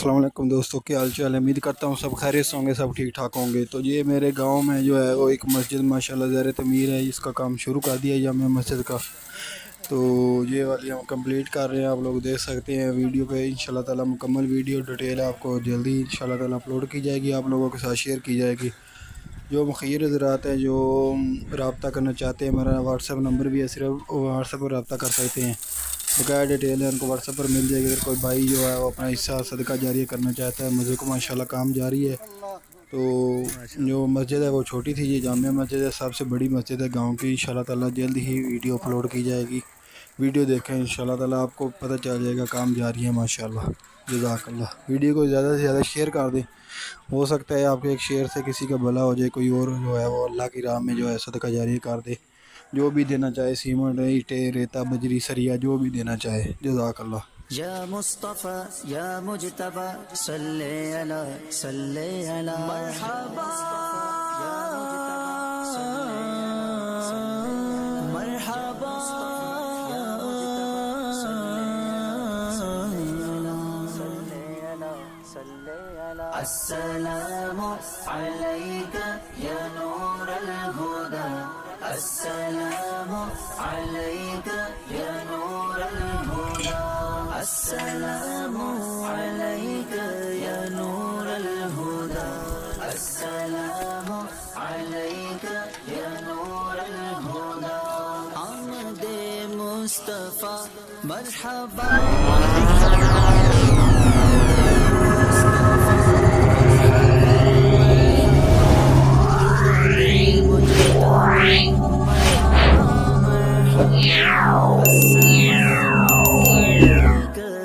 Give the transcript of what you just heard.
السلام علیکم دوستوں، کیا حال چال ہے؟ امید کرتا ہوں سب خیریت سے ہوں گے، سب ٹھیک ٹھاک ہوں گے۔ تو یہ میرے گاؤں میں جو ہے وہ ایک مسجد ماشاءاللہ زیر تعمیر ہے، اس کا کام شروع کر دیا ہے جامعہ مسجد کا۔ تو یہ والی ہم کمپلیٹ کر رہے ہیں، آپ لوگ دیکھ سکتے ہیں ویڈیو پہ انشاءاللہ تعالیٰ مکمل ویڈیو ڈیٹیل آپ کو جلدی انشاءاللہ تعالیٰ اپلوڈ کی جائے گی، آپ لوگوں کے ساتھ شیئر کی جائے گی۔ جو مخیر حضرات ہیں جو رابطہ کرنا چاہتے ہیں، میرا واٹس ایپ نمبر بھی ہے، صرف واٹس ایپ پر رابطہ کر سکتے ہیں، بقایا ڈیٹیل ہے ان کو واٹس ایپ پر مل جائے گی۔ اگر کوئی بھائی جو ہے وہ اپنا حصہ صدقہ جاریہ کرنا چاہتا ہے، مسجد کو ماشاءاللہ کام جاری ہے۔ تو جو مسجد ہے وہ چھوٹی تھی، یہ جامعہ مسجد ہے، سب سے بڑی مسجد ہے گاؤں کی۔ انشاءاللہ تعالیٰ جلد ہی ویڈیو اپلوڈ کی جائے گی، ویڈیو دیکھیں انشاءاللہ تعالیٰ، آپ کو پتہ چل جائے گا کام جاری ہے ماشاءاللہ۔ جزاک اللہ۔ ویڈیو کو زیادہ سے زیادہ شیئر کر دیں، ہو سکتا ہے آپ کے ایک شیئر سے کسی کا بھلا ہو جائے، کوئی اور جو ہے وہ اللہ کی راہ میں جو ہے صدقہ جاریہ کر دے، جو بھی دینا چاہے، سیمنٹ، اینٹیں، ریتا، بجری، سریا، جو بھی دینا چاہے۔ جزاک اللہ۔ یا مصطفیٰ یا مجتبیٰ صلی علی صلی علی مرحبا مرحبا السلام علیک یا نور الہدی، السلام علیک یا نور الہدی، السلام علیک یا نور الہدی، السلام علیک یا نور الہدی۔ آمد مصطفیٰ مرحبا السلام